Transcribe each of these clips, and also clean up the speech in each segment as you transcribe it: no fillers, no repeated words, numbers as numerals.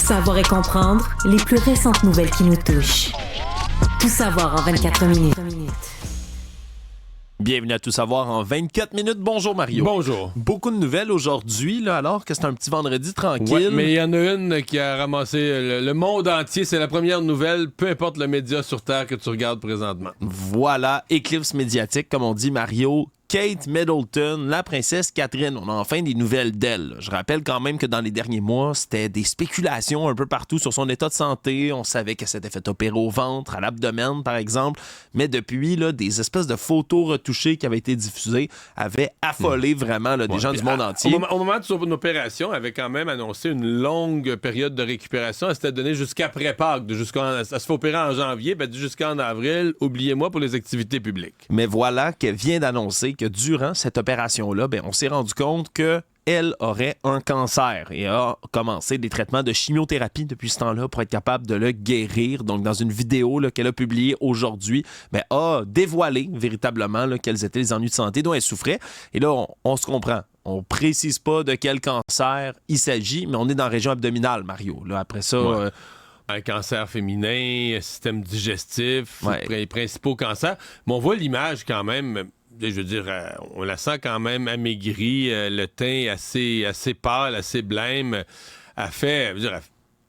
Savoir et comprendre les plus récentes nouvelles qui nous touchent. Tout savoir en 24 minutes. Bienvenue à Tout savoir en 24 minutes. Bonjour Mario. Bonjour. Beaucoup de nouvelles aujourd'hui, là, alors que c'est un petit vendredi tranquille. Ouais, mais il y en a une qui a ramassé le monde entier. C'est la première nouvelle, peu importe le média sur Terre que tu regardes présentement. Voilà, éclipse médiatique, comme on dit, Mario. Kate Middleton, la princesse Catherine, on a enfin des nouvelles d'elle. Je rappelle quand même que dans les derniers mois, c'était des spéculations un peu partout sur son état de santé. On savait qu'elle s'était fait opérer au ventre, à l'abdomen, par exemple. Mais depuis, là, des espèces de photos retouchées qui avaient été diffusées avaient affolé vraiment là, des gens du monde entier. Au moment de son opération, elle avait quand même annoncé une longue période de récupération. Elle s'était donnée jusqu'après Pâques. Elle se fait opérer en janvier, ben, jusqu'en avril. Oubliez-moi pour les activités publiques. Mais voilà qu'elle vient d'annoncer que durant cette opération-là, on s'est rendu compte qu'elle aurait un cancer et a commencé des traitements de chimiothérapie depuis ce temps-là pour être capable de le guérir. Donc, dans une vidéo là, qu'elle a publiée aujourd'hui, a dévoilé véritablement là, quels étaient les ennuis de santé dont elle souffrait. Et là, on se comprend. On précise pas de quel cancer il s'agit, mais on est dans la région abdominale, Mario. Là, après ça... Ouais. Un cancer féminin, système digestif, les principaux cancers. Mais on voit l'image quand même... Je veux dire, on la sent quand même amaigrie, le teint assez pâle, assez blême. Elle fait,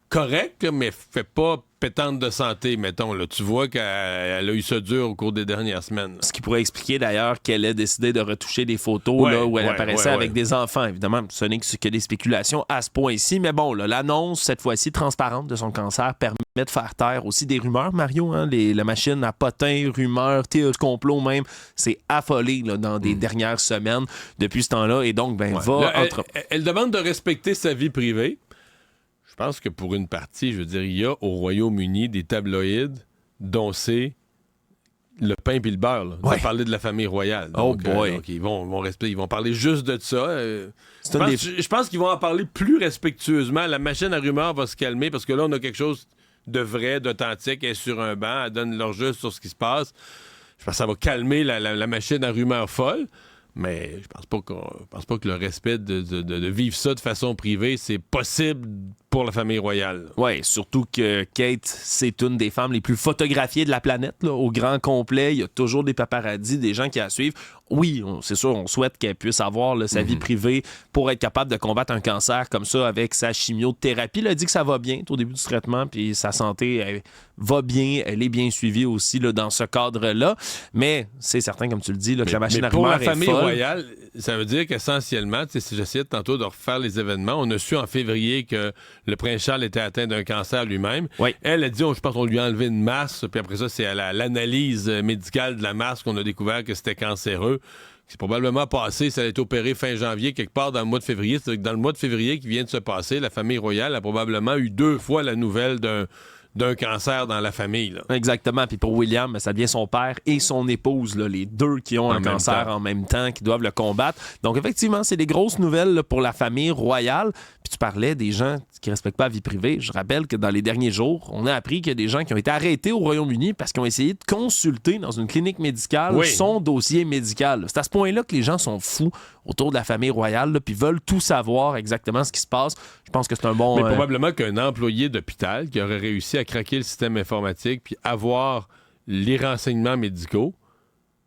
correct, mais fait pas pétante de santé, mettons. Là. Tu vois qu'elle a eu ça dur au cours des dernières semaines. Là. Ce qui pourrait expliquer d'ailleurs qu'elle ait décidé de retoucher des photos là, où elle apparaissait avec des enfants. Évidemment, ce n'est que des spéculations à ce point-ci. Mais bon, là, l'annonce, cette fois-ci transparente de son cancer, permet de faire taire aussi des rumeurs, Mario. Hein? La machine à potins, rumeurs, théories de complot même, c'est affolé là, dans des dernières semaines depuis ce temps-là. Et donc, elle demande de respecter sa vie privée. Je pense que pour une partie, je veux dire, il y a au Royaume-Uni des tabloïds dont c'est le pain et le beurre. Là. On va parler de la famille royale. Donc, donc ils vont parler juste de ça. Je pense qu'ils vont en parler plus respectueusement. La machine à rumeurs va se calmer parce que là, on a quelque chose de vrai, d'authentique. Elle est sur un banc, elle donne leur juste sur ce qui se passe. Je pense que ça va calmer la machine à rumeurs folle. Mais je pense pas que le respect de vivre ça de façon privée, c'est possible pour la famille royale. Oui, surtout que Kate, c'est une des femmes les plus photographiées de la planète, là, au grand complet. Il y a toujours des paparazzis, des gens qui la suivent. Oui, c'est sûr, on souhaite qu'elle puisse avoir là, sa vie privée pour être capable de combattre un cancer comme ça avec sa chimiothérapie. Elle a dit que ça va bien au début du traitement, puis sa santé va bien, elle est bien suivie aussi là, dans ce cadre-là. Mais c'est certain, comme tu le dis, là, que la machine à rumeurs est folle. Pour la famille royale, ça veut dire qu'essentiellement, si j'essayais tantôt de refaire les événements, on a su en février que le prince Charles était atteint d'un cancer lui-même. Oui. Elle a dit, je pense qu'on lui a enlevé une masse, puis après ça, c'est à l'analyse médicale de la masse qu'on a découvert que c'était cancéreux. C'est probablement passé, ça a été opéré fin janvier, quelque part dans le mois de février. C'est-à-dire que dans le mois de février qui vient de se passer, la famille royale a probablement eu 2 fois la nouvelle d'un cancer dans la famille. Là. Exactement. Puis pour William, ça devient son père et son épouse, là, les deux qui ont un cancer en même temps, qui doivent le combattre. Donc effectivement, c'est des grosses nouvelles là, pour la famille royale. Puis tu parlais des gens qui ne respectent pas la vie privée. Je rappelle que dans les derniers jours, on a appris qu'il y a des gens qui ont été arrêtés au Royaume-Uni parce qu'ils ont essayé de consulter dans une clinique médicale son dossier médical. C'est à ce point-là que les gens sont fous autour de la famille royale, là, puis veulent tout savoir exactement ce qui se passe. Je pense que c'est un bon... Mais probablement qu'un employé d'hôpital qui aurait réussi à craquer le système informatique puis avoir les renseignements médicaux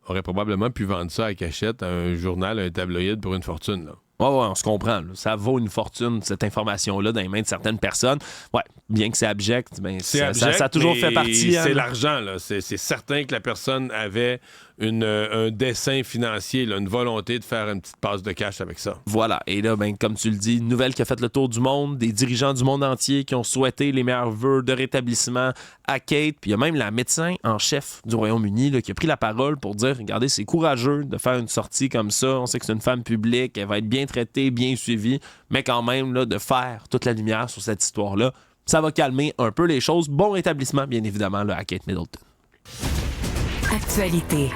aurait probablement pu vendre ça à cachette à un journal, à un tabloïd pour une fortune, là. Oui, on se comprend. Là. Ça vaut une fortune, cette information-là, dans les mains de certaines personnes. Ouais, bien que c'est abject, ça a toujours fait partie. C'est l'argent, là. C'est certain que la personne avait un dessein financier, là, une volonté de faire une petite passe de cash avec ça. Voilà. Et là, comme tu le dis, une nouvelle qui a fait le tour du monde, des dirigeants du monde entier qui ont souhaité les meilleurs vœux de rétablissement à Kate. Puis il y a même la médecin en chef du Royaume-Uni là, qui a pris la parole pour dire, regardez, c'est courageux de faire une sortie comme ça. On sait que c'est une femme publique, elle va être bien traitée, bien suivie, mais quand même, là, de faire toute la lumière sur cette histoire-là, ça va calmer un peu les choses. Bon rétablissement, bien évidemment, là, à Kate Middleton. Actualité.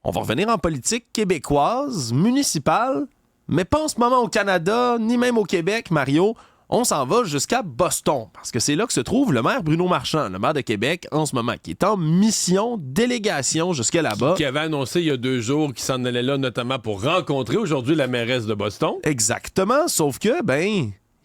On va revenir en politique québécoise, municipale, mais pas en ce moment au Canada, ni même au Québec, Mario. On s'en va jusqu'à Boston, parce que c'est là que se trouve le maire Bruno Marchand, le maire de Québec en ce moment, qui est en mission, délégation jusqu'à là-bas. Qui avait annoncé il y a 2 jours qu'il s'en allait là, notamment pour rencontrer aujourd'hui la mairesse de Boston. Exactement, sauf que,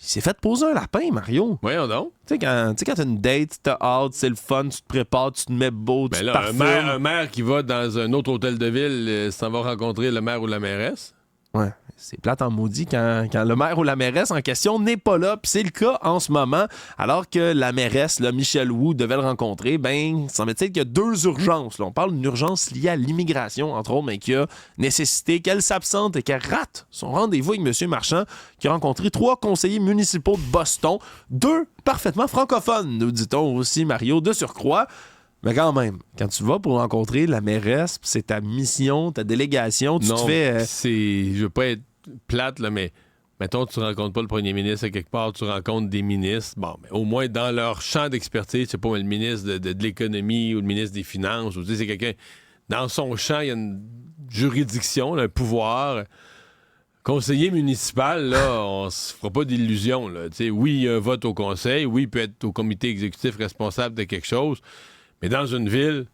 Il s'est fait poser un lapin, Mario. Voyons donc. Tu sais, quand t'as une date, t'as hâte, c'est le fun, tu te prépares, tu te mets beau, tu te parfumes. Un maire qui va dans un autre hôtel de ville s'en va rencontrer le maire ou la mairesse. Ouais, c'est plate en maudit quand le maire ou la mairesse en question n'est pas là. Puis c'est le cas en ce moment. Alors que la mairesse, là, Michelle Wu, devait le rencontrer, ben, semble-t-il qu'il y a 2 urgences. Là. On parle d'une urgence liée à l'immigration, entre autres, mais qui a nécessité qu'elle s'absente et qu'elle rate son rendez-vous avec M. Marchand, qui a rencontré 3 conseillers municipaux de Boston, 2 parfaitement francophones, nous dit-on aussi, Mario, de surcroît. Mais quand même, quand tu vas pour rencontrer la mairesse, c'est ta mission, ta délégation, tu te fais... Je veux pas être plate, là, mais mettons, tu rencontres pas le premier ministre à quelque part, tu rencontres des ministres, bon, mais au moins dans leur champ d'expertise, je sais pas, le ministre de l'économie ou le ministre des finances, ou tu sais, c'est quelqu'un... Dans son champ, il y a une juridiction, là, un pouvoir... Conseiller municipal, là, on se fera pas d'illusions, là. Tu sais, oui, il y a un vote au conseil, oui, il peut être au comité exécutif responsable de quelque chose, mais dans une ville,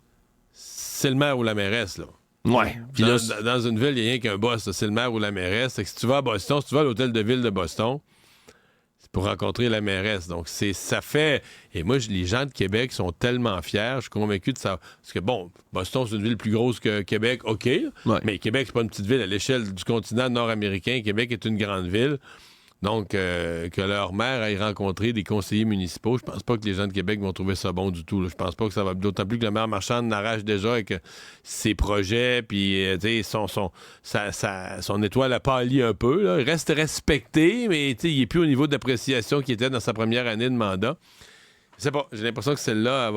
c'est le maire ou la mairesse, là. Ouais. Puis dans une ville, il n'y a rien qu'un boss, là, c'est le maire ou la mairesse. Fait que si tu vas à Boston, si tu vas à l'hôtel de ville de Boston, c'est pour rencontrer la mairesse. Donc, ça fait... Et moi, les gens de Québec sont tellement fiers, je suis convaincu de ça. Parce que, bon, Boston, c'est une ville plus grosse que Québec, OK, ouais. Mais Québec, c'est pas une petite ville à l'échelle du continent nord-américain. Québec est une grande ville. Donc, que leur maire aille rencontrer des conseillers municipaux, je pense pas que les gens de Québec vont trouver ça bon du tout. Là. Je pense pas que ça va... D'autant plus que le maire Marchand n'arrache déjà avec ses projets, puis son étoile a pâli un peu. Là. Il reste respecté, mais il est plus au niveau d'appréciation qu'il était dans sa première année de mandat. Je sais pas, j'ai l'impression que celle-là, elle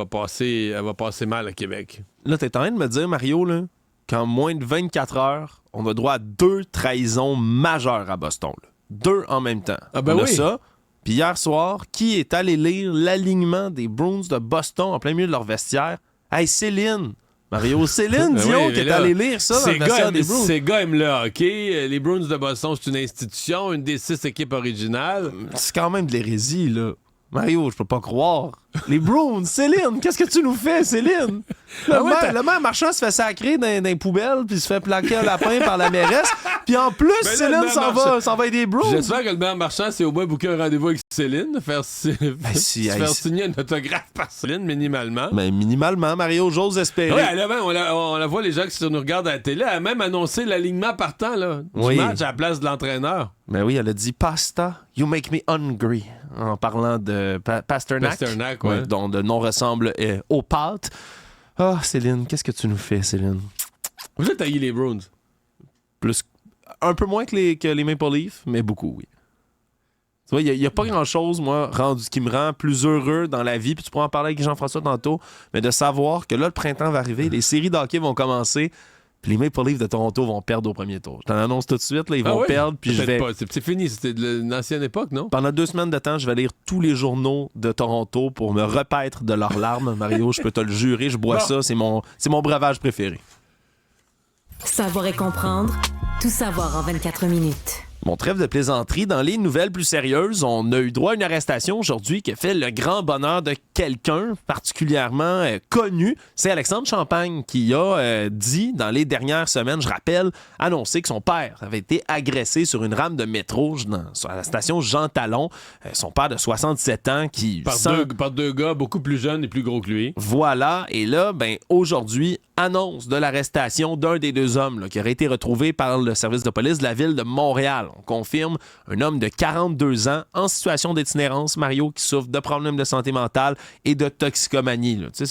va passer mal à Québec. Là, t'es en train de me dire, Mario, là, qu'en moins de 24 heures, on a droit à 2 trahisons majeures à Boston, là. 2 en même temps. Ah ben on a oui. ça. Puis hier soir, qui est allé lire l'alignement des Bruins de Boston en plein milieu de leur vestiaire? Hey, Céline! Mario, Céline Dion oui, qui est là, allé lire ça dans le vestiaire des Bruins. Ces gars aiment le hockey. Les Bruins de Boston, c'est une institution, une des 6 équipes originales. C'est quand même de l'hérésie, là. Mario, je peux pas croire. Les Bruins, Céline, qu'est-ce que tu nous fais, Céline? Le maire Marchand se fait sacrer dans les poubelles puis se fait plaquer un lapin par la mairesse. Puis en plus, Ben là, Céline s'en va aider les Bruins. J'espère que le maire Marchand, c'est au moins booker un rendez-vous avec Céline, faire signer un autographe par Céline, minimalement. Mais minimalement, Mario, j'ose espérer. Oui, on la voit, les gens qui nous regardent à la télé, elle a même annoncé l'alignement partant là, du match à la place de l'entraîneur. Mais oui, elle a dit « Pasta, you make me hungry » en parlant de Pasternak. Pasternak, ouais. Dont le nom ressemble aux pâtes. Ah, Céline, qu'est-ce que tu nous fais, Céline? Vous êtes taillé les Bruins? Un peu moins que les Maple Leafs, mais beaucoup, oui. Tu vois, il n'y a pas grand-chose, moi, qui me rend plus heureux dans la vie, puis tu pourras en parler avec Jean-François tantôt, mais de savoir que là, le printemps va arriver, les séries d'hockey vont commencer, puis les Maple Leafs de Toronto vont perdre au premier tour. Je t'en annonce tout de suite, là, ils vont perdre, puis je vais... Pas. C'est fini, c'était de l'ancienne époque, non? Pendant 2 semaines de temps, je vais lire tous les journaux de Toronto pour me repaître de leurs larmes. Mario, je peux te le jurer, je bois ça, c'est mon breuvage préféré. Savoir et comprendre, tout savoir en 24 minutes. Mon trêve de plaisanterie, dans les nouvelles plus sérieuses, on a eu droit à une arrestation aujourd'hui qui a fait le grand bonheur de quelqu'un particulièrement connu. C'est Alexandre Champagne qui a dit dans les dernières semaines, je rappelle, annoncé que son père avait été agressé sur une rame de métro sur la station Jean Talon. Son père de 67 ans qui... Par deux gars beaucoup plus jeunes et plus gros que lui. Voilà. Et là, aujourd'hui, annonce de l'arrestation d'un des 2 hommes là, qui aurait été retrouvé par le service de police de la ville de Montréal. On confirme un homme de 42 ans en situation d'itinérance, Mario, qui souffre de problèmes de santé mentale et de toxicomanie. Là. Ça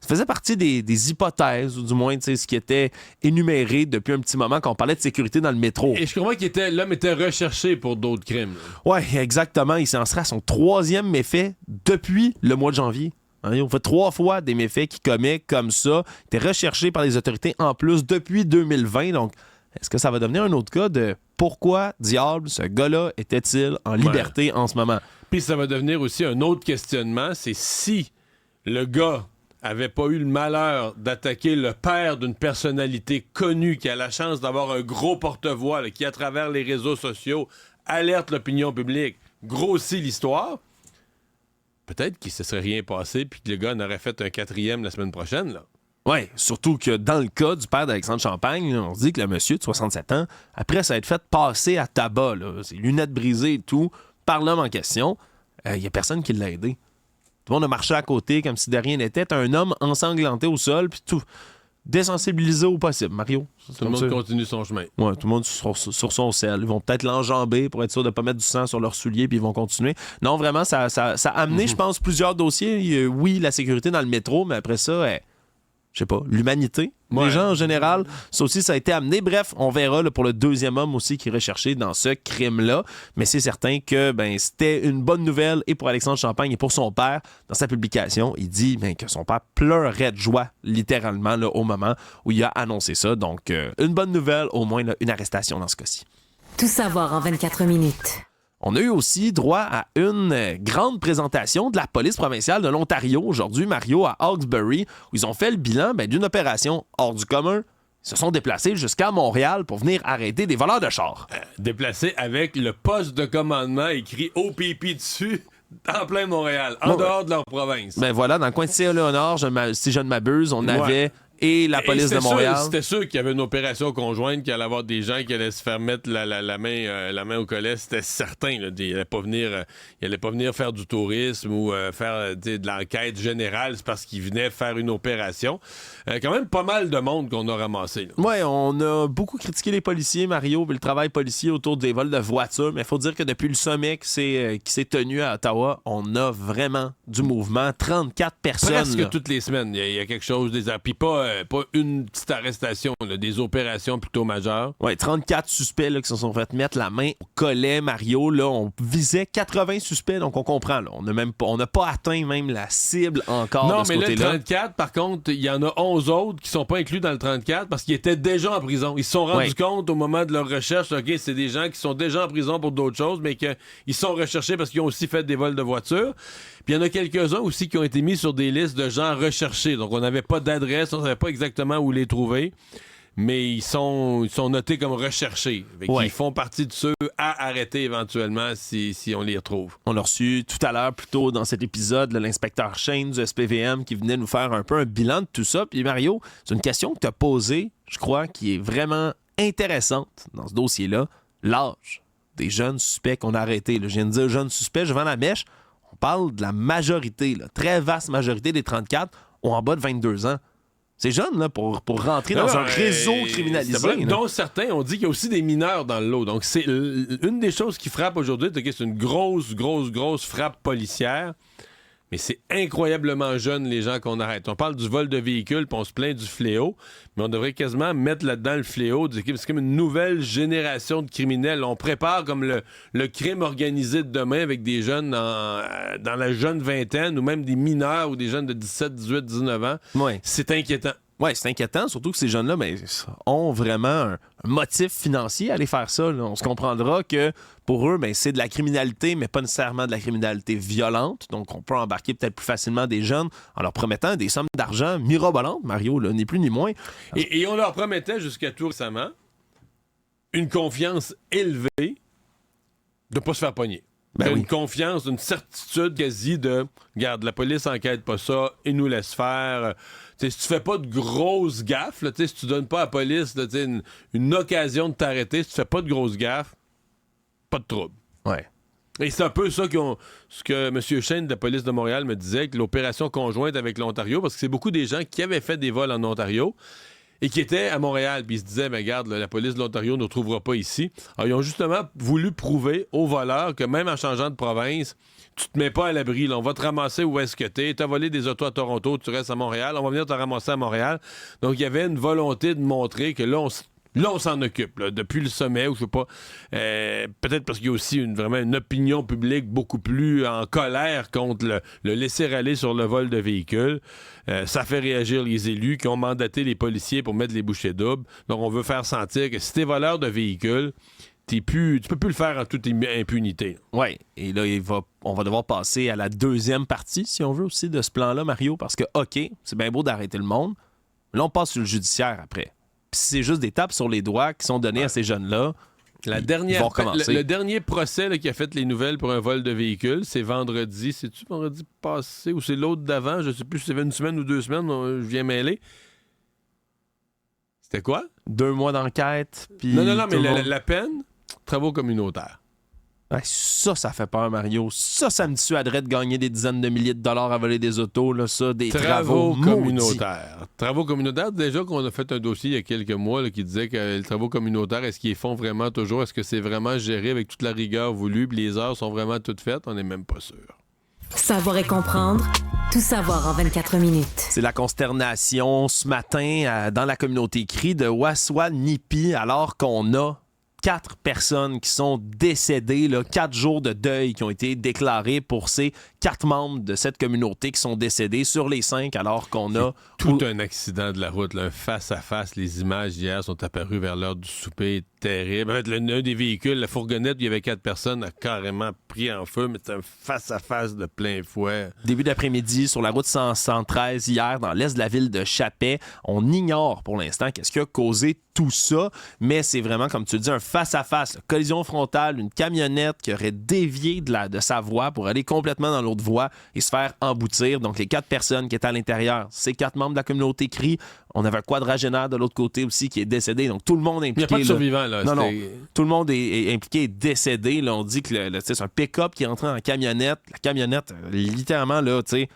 faisait partie des hypothèses, ou du moins ce qui était énuméré depuis un petit moment quand on parlait de sécurité dans le métro. Et je crois que l'homme était recherché pour d'autres crimes. Oui, exactement. Il s'en serait à son 3e méfait depuis le mois de janvier. On fait 3 fois des méfaits qu'il commet comme ça. Il était recherché par les autorités en plus depuis 2020. Donc, est-ce que ça va devenir un autre cas de pourquoi, diable, ce gars-là était-il en liberté en ce moment? Puis ça va devenir aussi un autre questionnement, c'est si le gars avait pas eu le malheur d'attaquer le père d'une personnalité connue qui a la chance d'avoir un gros porte-voix, là, qui, à travers les réseaux sociaux, alerte l'opinion publique, grossit l'histoire, peut-être qu'il se serait rien passé puis que le gars en aurait fait un 4e la semaine prochaine, là. Oui, surtout que dans le cas du père d'Alexandre Champagne, on se dit que le monsieur de 67 ans, après ça a été fait passer à tabac, ses lunettes brisées et tout, par l'homme en question, il n'y a personne qui l'a aidé. Tout le monde a marché à côté comme si de rien n'était. T'as un homme ensanglanté au sol, puis tout désensibilisé au possible. Mario? Tout le monde continue son chemin. Ouais, tout le monde sur son sel. Ils vont peut-être l'enjamber pour être sûr de ne pas mettre du sang sur leurs souliers, puis ils vont continuer. Non, vraiment, ça a amené, je pense, plusieurs dossiers. Oui, la sécurité dans le métro, mais après ça, je sais pas, l'humanité. Les gens en général, ça aussi, ça a été amené. Bref, on verra là, pour le deuxième homme aussi qui est recherché dans ce crime-là. Mais c'est certain que c'était une bonne nouvelle et pour Alexandre Champagne et pour son père. Dans sa publication, il dit que son père pleurait de joie, littéralement, là, au moment où il a annoncé ça. Donc, une bonne nouvelle, au moins là, une arrestation dans ce cas-ci. Tout savoir en 24 minutes. On a eu aussi droit à une grande présentation de la police provinciale de l'Ontario aujourd'hui, Mario, à Hawkesbury, où ils ont fait le bilan d'une opération hors du commun. Ils se sont déplacés jusqu'à Montréal pour venir arrêter des voleurs de chars. Déplacés avec le poste de commandement écrit OPP dessus, en plein Montréal, en dehors de leur province. Voilà, dans le coin de Saint-Léonard, si je ne m'abuse, on avait... Et la police de Montréal. C'était sûr qu'il y avait une opération conjointe, qu'il allait y avoir des gens qui allaient se faire mettre la main au collet. C'était certain. Là, il allait pas venir faire du tourisme ou faire de l'enquête générale. C'est parce qu'il venait faire une opération. Quand même pas mal de monde qu'on a ramassé. Oui, on a beaucoup critiqué les policiers, Mario, et le travail policier autour des vols de voitures. Mais il faut dire que depuis le sommet qui s'est tenu à Ottawa, on a vraiment du mouvement. 34 personnes. Presque toutes les semaines, il y a quelque chose. Puis pas une petite arrestation, là, des opérations plutôt majeures. Oui, 34 suspects là, qui se sont fait mettre la main au collet, Mario. Là, on visait 80 suspects, donc on comprend. Là, on n'a pas atteint même la cible encore de ce côté-là. Non, mais le 34, par contre, il y en a 11 autres qui sont pas inclus dans le 34 parce qu'ils étaient déjà en prison. Ils se sont rendus compte au moment de leur recherche, OK, c'est des gens qui sont déjà en prison pour d'autres choses, mais qu'ils sont recherchés parce qu'ils ont aussi fait des vols de voitures. Puis il y en a quelques-uns aussi qui ont été mis sur des listes de gens recherchés. Donc, on n'avait pas d'adresse, on ne savait pas exactement où les trouver, mais ils sont notés comme recherchés. Ils font partie de ceux à arrêter éventuellement si on les retrouve. On a reçu tout à l'heure, plus tôt dans cet épisode, l'inspecteur Shane du SPVM qui venait nous faire un peu un bilan de tout ça. Puis Mario, c'est une question que tu as posée, je crois, qui est vraiment intéressante dans ce dossier-là. L'âge des jeunes suspects qu'on a arrêtés. Là, je viens de dire jeunes suspects, je vends la mèche. On parle de la majorité, très vaste majorité des 34 ont en bas de 22 ans. C'est jeune là, pour rentrer dans un réseau criminalisé. Dont certains ont dit qu'il y a aussi des mineurs dans le lot. Donc, c'est une des choses qui frappe aujourd'hui. C'est une grosse frappe policière. Mais c'est incroyablement jeune, les gens qu'on arrête. On parle du vol de véhicules, puis on se plaint du fléau, mais on devrait quasiment mettre là-dedans le fléau. C'est comme une nouvelle génération de criminels. On prépare comme le crime organisé de demain avec des jeunes dans la jeune vingtaine, ou même des mineurs ou des jeunes de 17, 18, 19 ans. Ouais. C'est inquiétant. Oui, c'est inquiétant, surtout que ces jeunes-là ont vraiment un motif financier à aller faire ça. Là. On se comprendra que pour eux, c'est de la criminalité, mais pas nécessairement de la criminalité violente. Donc, on peut embarquer peut-être plus facilement des jeunes en leur promettant des sommes d'argent mirobolantes, Mario, là, ni plus ni moins. Et on leur promettait jusqu'à tout récemment une confiance élevée de ne pas se faire pogner. Une confiance, une certitude quasi de « Regarde, la police enquête pas ça, ils nous laissent faire. » Si tu fais pas de grosses gaffes, là, si tu donnes pas à la police là, une occasion de t'arrêter, si tu fais pas de grosses gaffes, pas de trouble. Ouais. Et c'est un peu ça ce que M. Shane de la police de Montréal me disait, que l'opération conjointe avec l'Ontario, parce que c'est beaucoup des gens qui avaient fait des vols en Ontario et qui étaient à Montréal, puis ils se disaient, regarde, la police de l'Ontario ne nous trouvera pas ici. Alors, ils ont justement voulu prouver aux voleurs que même en changeant de province, tu te mets pas à l'abri. Là. On va te ramasser où est-ce que t'es. T'as volé des autos à Toronto, tu restes à Montréal. On va venir te ramasser à Montréal. Donc, il y avait une volonté de montrer que là, on s'en occupe. Là, depuis le sommet, ou je sais pas. Peut-être parce qu'il y a aussi vraiment une opinion publique beaucoup plus en colère contre le laisser-aller sur le vol de véhicules. Ça fait réagir les élus qui ont mandaté les policiers pour mettre les bouchées doubles. Donc, on veut faire sentir que si t'es voleur de véhicules, tu peux plus le faire en toute impunité. Oui, et là, on va devoir passer à la deuxième partie, si on veut aussi, de ce plan-là, Mario, parce que, OK, c'est bien beau d'arrêter le monde, mais là, on passe sur le judiciaire après. Puis c'est juste des tapes sur les doigts qui sont données à ces jeunes-là. Ils vont recommencer. Le dernier procès là, qui a fait les nouvelles pour un vol de véhicule, c'est vendredi. C'est-tu vendredi passé ou c'est l'autre d'avant? Je sais plus si c'était une semaine ou 2 semaines, je viens mêler. C'était quoi? 2 mois d'enquête. Puis Non, mais la peine... Travaux communautaires. Ouais, ça fait peur, Mario. Ça me dissuaderait de gagner des dizaines de milliers de dollars à voler des autos, là, ça, des travaux communautaires. Travaux communautaires, déjà qu'on a fait un dossier il y a quelques mois là, qui disait que les travaux communautaires, est-ce qu'ils font vraiment toujours? Est-ce que c'est vraiment géré avec toute la rigueur voulue, puis les heures sont vraiment toutes faites? On n'est même pas sûr. Savoir et comprendre, tout savoir en 24 minutes. C'est la consternation ce matin dans la communauté CRI de Waswanipi, alors qu'on a 4 personnes qui sont décédées, 4 jours de deuil qui ont été déclarés pour ces 4 membres de cette communauté qui sont décédés sur les 5, alors qu'on a... Tout un accident de la route, là, un face-à-face. Les images hier sont apparues vers l'heure du souper. Terrible. En fait, un des véhicules, la fourgonnette où il y avait 4 personnes, a carrément pris en feu, mais c'est un face-à-face de plein fouet. Début d'après-midi, sur la route 113, hier, dans l'est de la ville de Chapais. On ignore pour l'instant qu'est-ce qui a causé tout ça, mais c'est vraiment, comme tu le dis, un face-à-face. Collision frontale, une camionnette qui aurait dévié de sa voie pour aller complètement dans l'autre voie et se faire emboutir. Donc, les 4 personnes qui étaient à l'intérieur, c'est 4 membres de la communauté CRI. On avait un quadragénaire de l'autre côté aussi qui est décédé. Donc, tout le monde est impliqué. Il n'y a pas de survivants, là. Non. Tout le monde est impliqué, est décédé. Là, on dit que c'est un pick-up qui est entré en camionnette. La camionnette, littéralement, là, tu sais,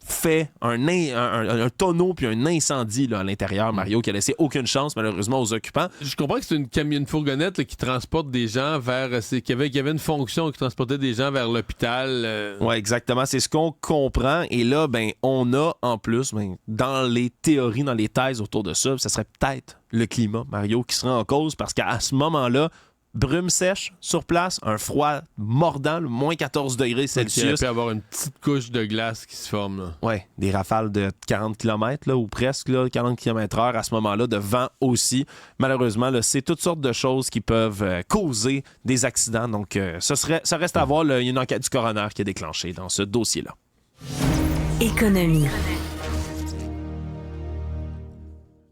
fait un tonneau puis un incendie là, à l'intérieur, Mario, qui a laissé aucune chance, malheureusement, aux occupants. Je comprends que c'est une fourgonnette là, qui transporte des gens vers... Qui avait une fonction qui transportait des gens vers l'hôpital. Oui, exactement. C'est ce qu'on comprend. Et là, on a, en plus, dans les théories, dans les thèses autour de ça, ça serait peut-être le climat, Mario, qui serait en cause, parce qu'à ce moment-là, brume sèche sur place, un froid mordant, moins 14 degrés Celsius. Il peut y avoir une petite couche de glace qui se forme. Oui, des rafales de 40 km là, ou presque là, 40 km/h à ce moment-là, de vent aussi. Malheureusement, là, c'est toutes sortes de choses qui peuvent causer des accidents. Donc, ça reste à voir. Il y a une enquête du coroner qui est déclenchée dans ce dossier-là. Économie.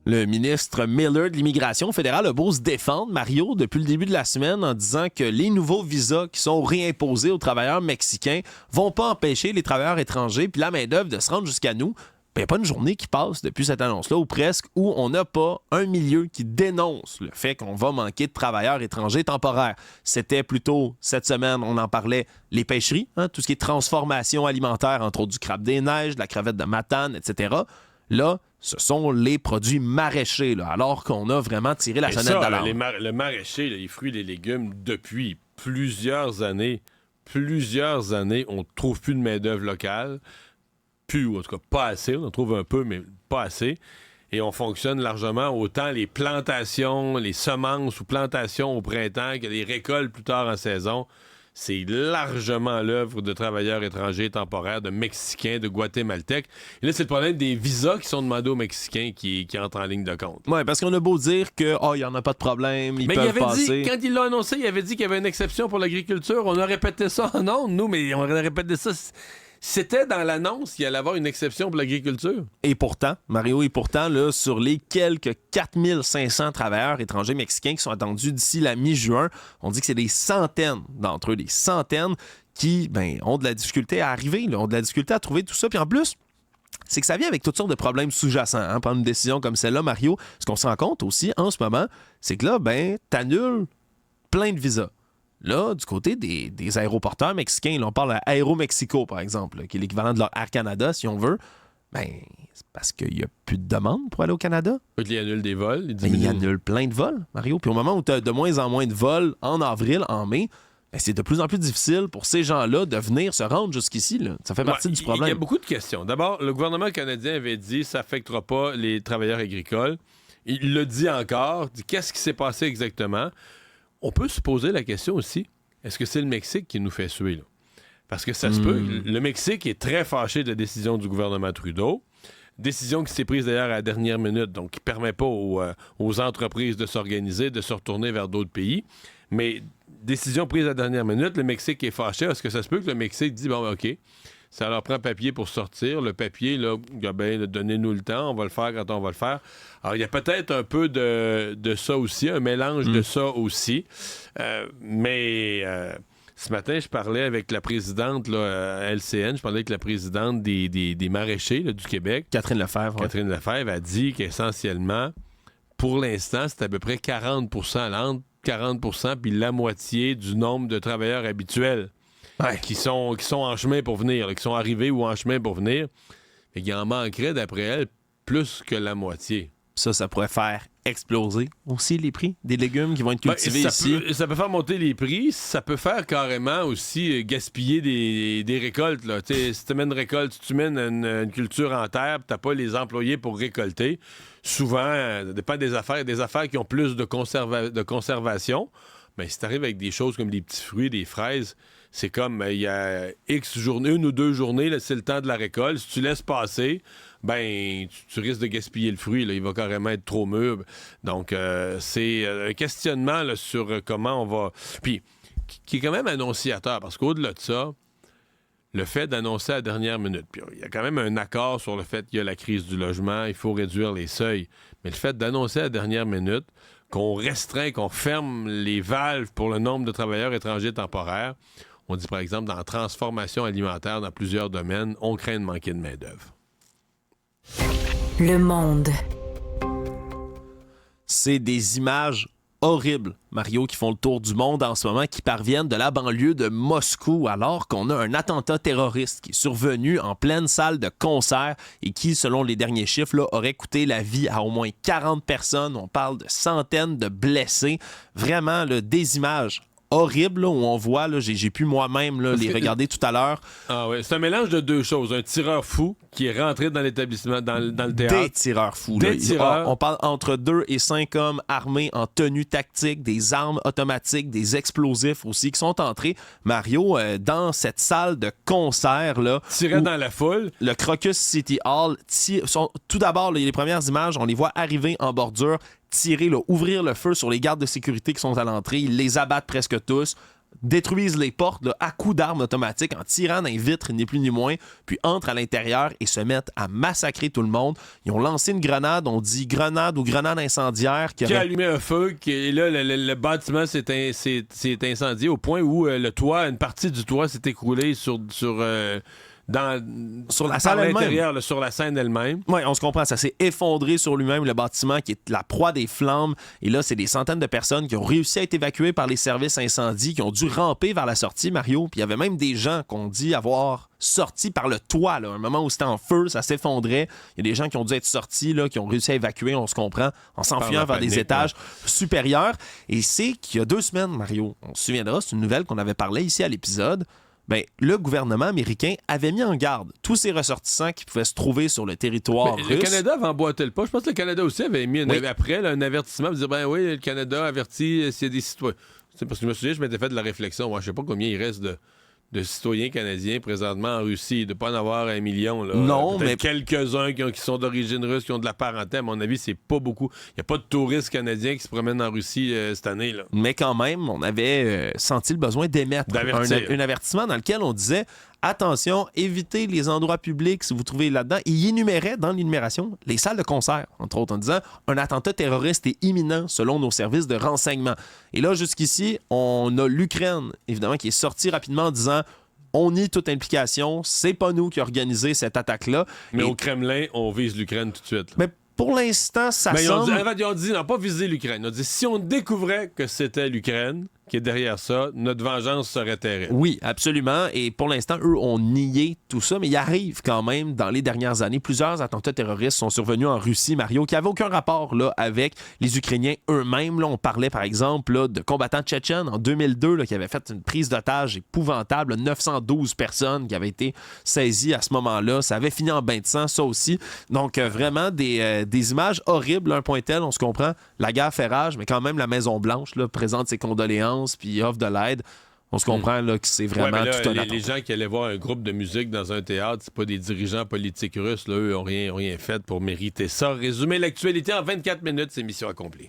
Le ministre Miller de l'Immigration fédérale a beau se défendre, Mario, depuis le début de la semaine en disant que les nouveaux visas qui sont réimposés aux travailleurs mexicains vont pas empêcher les travailleurs étrangers puis la main-d'œuvre de se rendre jusqu'à nous. Il n'y a pas une journée qui passe depuis cette annonce-là, ou presque, où on n'a pas un milieu qui dénonce le fait qu'on va manquer de travailleurs étrangers temporaires. C'était plutôt, cette semaine, on en parlait, les pêcheries, tout ce qui est transformation alimentaire, entre autres du crabe des neiges, de la crevette de Matane, etc. Là, ce sont les produits maraîchers, là, alors qu'on a vraiment tiré la sonnette d'alarme. Le maraîcher, les fruits et les légumes, depuis plusieurs années, on ne trouve plus de main-d'œuvre locale. Plus, ou en tout cas pas assez. On en trouve un peu, mais pas assez. Et on fonctionne largement autant les plantations, les semences ou plantations au printemps que les récoltes plus tard en saison. C'est largement l'œuvre de travailleurs étrangers temporaires, de Mexicains, de Guatémaltèques. Et là, c'est le problème des visas qui sont demandés aux Mexicains qui entrent en ligne de compte. Oui, parce qu'on a beau dire que il n'y en a pas de problème, ils peuvent passer. Quand il l'a annoncé, il avait dit qu'il y avait une exception pour l'agriculture. On a répété ça en ondes, nous, mais on a répété ça... C'était dans l'annonce qu'il allait avoir une exception pour l'agriculture. Et pourtant, Mario, là, sur les quelques 4500 travailleurs étrangers mexicains qui sont attendus d'ici la mi-juin, on dit que c'est des centaines d'entre eux, des centaines qui ont de la difficulté à arriver, là, ont de la difficulté à trouver tout ça. Puis en plus, c'est que ça vient avec toutes sortes de problèmes sous-jacents. Prendre une décision comme celle-là, Mario, ce qu'on se rend compte aussi en ce moment, c'est que là, t'annules plein de visas. Là, du côté des aéroporteurs mexicains, là, on parle à Aéromexico, par exemple, qui est l'équivalent de leur Air Canada, si on veut, c'est parce qu'il n'y a plus de demande pour aller au Canada. Il annule des vols. Il annule plein de vols, Mario. Puis au moment où tu as de moins en moins de vols en avril, en mai, c'est de plus en plus difficile pour ces gens-là de venir se rendre jusqu'ici. Là. Ça fait partie du problème. Il y a beaucoup de questions. D'abord, le gouvernement canadien avait dit que ça n'affectera pas les travailleurs agricoles. Il le dit encore. Qu'est-ce qui s'est passé exactement? On peut se poser la question aussi, est-ce que c'est le Mexique qui nous fait suer, là? Parce que ça se peut. Le Mexique est très fâché de la décision du gouvernement Trudeau. Décision qui s'est prise d'ailleurs à la dernière minute, donc qui ne permet pas aux entreprises de s'organiser, de se retourner vers d'autres pays. Mais décision prise à la dernière minute, le Mexique est fâché. Est-ce que ça se peut que le Mexique dit, OK, ça leur prend papier pour sortir. Le papier, là, donnez-nous le temps, on va le faire quand on va le faire. Alors, il y a peut-être un peu de ça aussi, un mélange de ça aussi. Mais ce matin, je parlais avec la présidente à LCN, je parlais avec la présidente des maraîchers là, du Québec. Catherine Lefebvre. Catherine Lefebvre a dit qu'essentiellement, pour l'instant, c'est à peu près 40% 40%, puis la moitié du nombre de travailleurs habituels qui sont en chemin pour venir, là, qui sont arrivés ou en chemin pour venir. Et qu'il en manquerait, d'après elle, plus que la moitié. Ça pourrait faire exploser aussi les prix des légumes qui vont être cultivés ici. Ça peut faire monter les prix. Ça peut faire carrément aussi gaspiller des récoltes. Là. Si tu mènes une récolte, si tu mènes une culture en terre, tu n'as pas les employés pour récolter. Souvent, ça dépend des affaires qui ont plus de conservation. Mais si tu arrives avec des choses comme des petits fruits, des fraises, c'est comme il y a X journées, 1 ou 2 journées, là, c'est le temps de la récolte. Si tu laisses passer, ben tu risques de gaspiller le fruit. Là, il va carrément être trop mûr. Donc, c'est un questionnement là, sur comment on va... Puis, qui est quand même annonciateur, parce qu'au-delà de ça, le fait d'annoncer à la dernière minute, puis il y a quand même un accord sur le fait qu'il y a la crise du logement, il faut réduire les seuils, mais le fait d'annoncer à la dernière minute qu'on restreint, qu'on ferme les valves pour le nombre de travailleurs étrangers temporaires, on dit par exemple dans la transformation alimentaire dans plusieurs domaines, on craint de manquer de main-d'œuvre. Le Monde. C'est des images horribles, Mario, qui font le tour du monde en ce moment, qui parviennent de la banlieue de Moscou, alors qu'on a un attentat terroriste qui est survenu en pleine salle de concert et qui, selon les derniers chiffres, là, aurait coûté la vie à au moins 40 personnes. On parle de centaines de blessés. Vraiment, là, des images horrible là, où on voit, là, j'ai pu moi-même là, les regarder tout à l'heure. Ah ouais, c'est un mélange de deux choses. Un tireur fou qui est rentré dans l'établissement, dans le théâtre. Des tireurs fous. Des tireurs. On parle entre 2 et 5 hommes armés en tenue tactique, des armes automatiques, des explosifs aussi qui sont entrés, Mario, dans cette salle de concert. Là, tiraient dans la foule. Le Crocus City Hall. Tout d'abord, les premières images, on les voit arriver en bordure, tirer, là, ouvrir le feu sur les gardes de sécurité qui sont à l'entrée. Ils les abattent presque tous, détruisent les portes là, à coups d'armes automatiques en tirant dans les vitres, ni plus ni moins, puis entrent à l'intérieur et se mettent à massacrer tout le monde. Ils ont lancé une grenade, on dit grenade ou grenade incendiaire. Qui a allumé un feu, et là, le bâtiment s'est incendié au point où le toit, une partie du toit s'est écroulée sur la salle elle-même. Sur la scène elle-même. Oui, on se comprend. Ça s'est effondré sur lui-même, le bâtiment qui est la proie des flammes. Et là, c'est des centaines de personnes qui ont réussi à être évacuées par les services incendies, qui ont dû ramper vers la sortie, Mario. Puis il y avait même des gens qu'on dit avoir sorti par le toit, là, un moment où c'était en feu, ça s'effondrait. Il y a des gens qui ont dû être sortis, là, qui ont réussi à évacuer, on se comprend, en s'enfuyant vers des étages supérieurs. Et c'est qu'il y a 2 semaines, Mario, on se souviendra, c'est une nouvelle qu'on avait parlé ici à l'épisode. Ben, le gouvernement américain avait mis en garde tous ces ressortissants qui pouvaient se trouver sur le territoire russe. Le Canada avait emboîté le pas. Je pense que le Canada aussi avait mis un avertissement pour dire, ben oui, le Canada avertit s'il y a des citoyens. Parce que je me souviens, je m'étais fait de la réflexion. Moi, je sais pas combien il reste de citoyens canadiens présentement en Russie, de pas en avoir 1 million. Là. Non, mais quelques-uns qui sont d'origine russe, qui ont de la parenté, à mon avis, c'est pas beaucoup. Il n'y a pas de touristes canadiens qui se promènent en Russie cette année. Là. Mais quand même, on avait senti le besoin d'émettre un avertissement dans lequel on disait attention, évitez les endroits publics si vous trouvez là-dedans. Et il énumérait dans l'énumération les salles de concert, entre autres, en disant un attentat terroriste est imminent selon nos services de renseignement. Et là, jusqu'ici, on a l'Ukraine, évidemment, qui est sortie rapidement en disant on nie toute implication, c'est pas nous qui avons organisé cette attaque-là. Mais au Kremlin, on vise l'Ukraine tout de suite. Là. Mais pour l'instant, ça semble... Ils ont dit, non, pas viser l'Ukraine. Ils ont dit, si on découvrait que c'était l'Ukraine qui est derrière ça, notre vengeance serait terrible. Oui, absolument. Et pour l'instant, eux ont nié tout ça, mais il arrive quand même, dans les dernières années, plusieurs attentats terroristes sont survenus en Russie, Mario, qui n'avaient aucun rapport là, avec les Ukrainiens eux-mêmes. Là, on parlait, par exemple, là, de combattants tchétchènes en 2002 là, qui avaient fait une prise d'otage épouvantable, 912 personnes qui avaient été saisies à ce moment-là. Ça avait fini en bain de sang, ça aussi. Donc, vraiment, des images horribles, un point tel, on se comprend. La guerre fait rage, mais quand même, la Maison-Blanche là, présente ses condoléances puis offre de l'aide. On se comprend là, que c'est vraiment tout un attentat. Les gens qui allaient voir un groupe de musique dans un théâtre, c'est pas des dirigeants politiques russes. Là, eux n'ont rien fait pour mériter ça. Résumer l'actualité en 24 minutes, c'est mission accomplie.